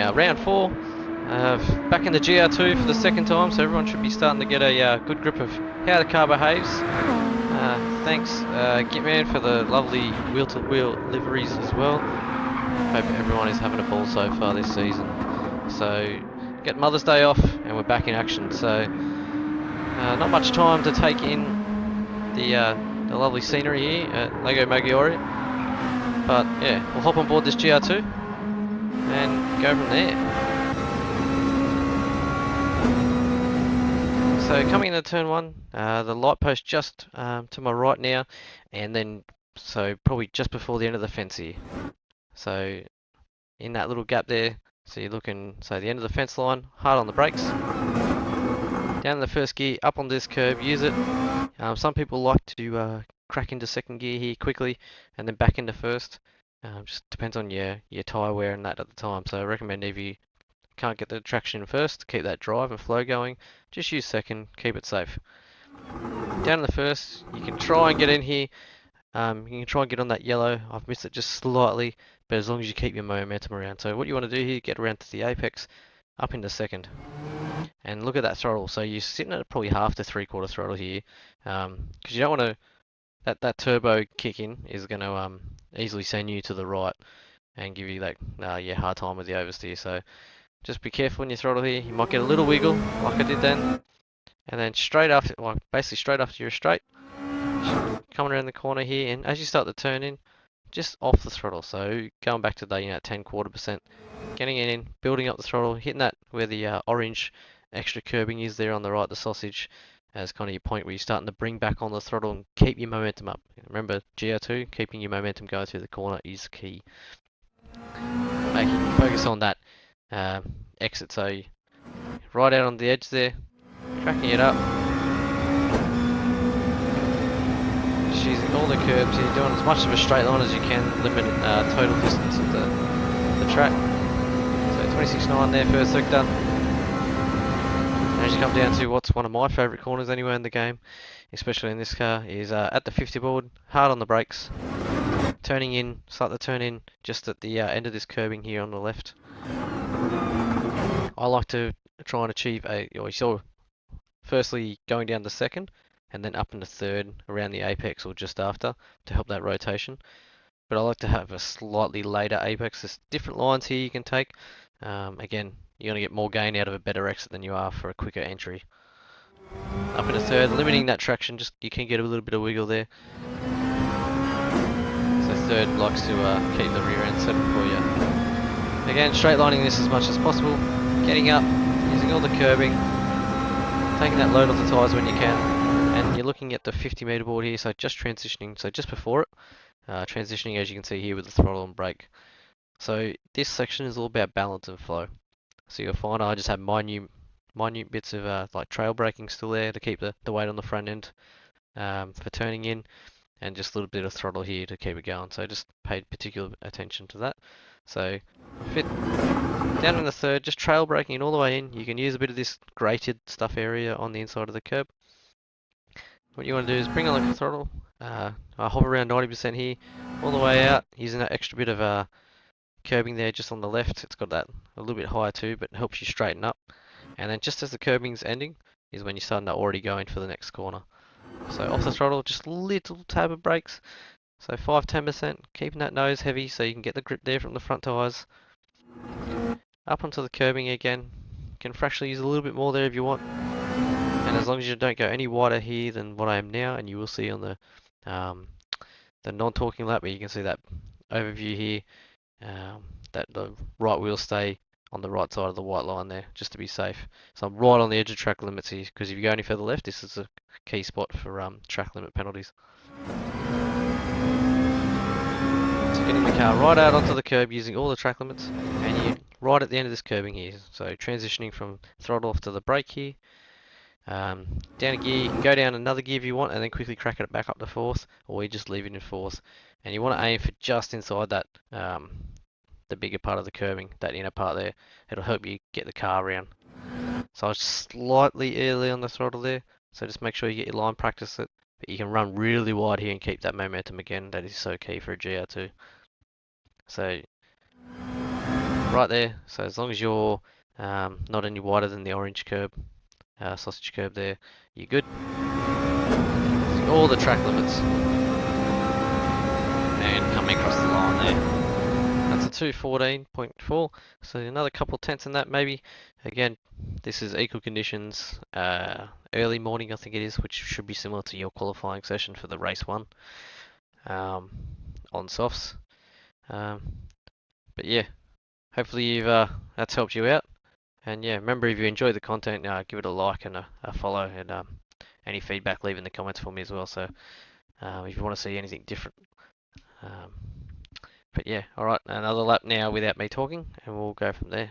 now. Round 4. Back in the GR2 for the second time, so everyone should be starting to get a good grip of how the car behaves. Thanks, Gitman, for the lovely wheel-to-wheel liveries as well. Hope everyone is having a ball so far this season. So, get Mother's Day off, and we're back in action. So, not much time to take in the lovely scenery here at Lago Maggiore. But yeah, we'll hop on board this GR2 and go from there. So coming into turn 1, the light post just to my right now, and then so probably just before the end of the fence here. So in that little gap there, so you're looking, so the end of the fence line, hard on the brakes, down in the first gear, up on this curb, use it. Some people like to crack into second gear here quickly, and then back into first. Just depends on your tyre wear and that at the time. So I recommend if you can't get the traction in first, keep that drive and flow going, just use second, keep it safe. Down in the first, you can try and get in here, you can try and get on that yellow. I've missed it just slightly, but as long as you keep your momentum around. So what you want to do here, get around to the apex, up into second, and look at that throttle. So you're sitting at probably half to 3/4 throttle here, because you don't want to, that turbo kick in is going to easily send you to the right and give you that hard time with the oversteer. So just be careful in your throttle here. You might get a little wiggle, like I did then. And then straight after, well, basically straight after you're straight, coming around the corner here, and as you start to turn in, just off the throttle. So going back to the 10/4%, getting it in, building up the throttle, hitting that where the orange extra curbing is there on the right, the sausage, as kind of your point where you're starting to bring back on the throttle and keep your momentum up. Remember, GR2, keeping your momentum going through the corner is key. Focus on that exit, so right out on the edge there, cracking it up, just using all the curbs here, doing as much of a straight line as you can, limit total distance of the track. So 26.9 there, first sector. As you come down to what's one of my favourite corners anywhere in the game, especially in this car, is at the 50 board, hard on the brakes, turning in, start to turn in just at the end of this curbing here on the left. I like to try and achieve firstly going down to second and then up into third around the apex or just after to help that rotation. But I like to have a slightly later apex. There's different lines here you can take. Again, you're going to get more gain out of a better exit than you are for a quicker entry. Up into third, limiting that traction, just you can get a little bit of wiggle there. So third likes to keep the rear end settled for you. Again, straight lining this as much as possible, getting up, using all the curbing, taking that load off the tyres when you can, and you're looking at the 50 metre board here, so just transitioning, so just before it, transitioning as you can see here with the throttle and brake. So this section is all about balance and flow. So you'll find I just have minute bits of like trail braking still there to keep the weight on the front end for turning in, and just a little bit of throttle here to keep it going. So just pay particular attention to that. So fit down in the third, just trail braking all the way in. You can use a bit of this grated stuff area on the inside of the curb. What you want to do is bring on the throttle. I hover around 90% here, all the way out, using that extra bit of curbing there just on the left. It's got that a little bit higher too, but it helps you straighten up. And then just as the curbing's ending is when you're starting to already go in for the next corner. So off the throttle, just a little tab of brakes. So 5-10%, keeping that nose heavy so you can get the grip there from the front tyres. Up onto the curbing again. You can fractionally use a little bit more there if you want. And as long as you don't go any wider here than what I am now, and you will see on the non-talking lap where you can see that overview here, that the right wheel stay on the right side of the white line there, just to be safe. So I'm right on the edge of track limits here, because if you go any further left, this is a key spot for track limit penalties. So getting the car right out onto the curb using all the track limits, and you right at the end of this curbing here. So transitioning from throttle off to the brake here. Down a gear, you can go down another gear if you want, and then quickly crack it back up to fourth, or you just leave it in fourth. And you want to aim for just inside that the bigger part of the curbing, that inner part there. It'll help you get the car around. So I was slightly early on the throttle there, so just make sure you get your line practice it. But you can run really wide here and keep that momentum again. That is so key for a GR2. So right there. So as long as you're not any wider than the orange curb, sausage curb there, you're good. See all the track limits. And coming across the line there. That's a 214.4, so another couple tenths in that maybe. Again, this is equal conditions, early morning I think it is, which should be similar to your qualifying session for the race one on softs. But yeah, hopefully that's helped you out. And yeah, remember if you enjoyed the content, give it a like and a follow, and any feedback leave in the comments for me as well. So if you want to see anything different. Um, But yeah, alright, another lap now without me talking, and we'll go from there.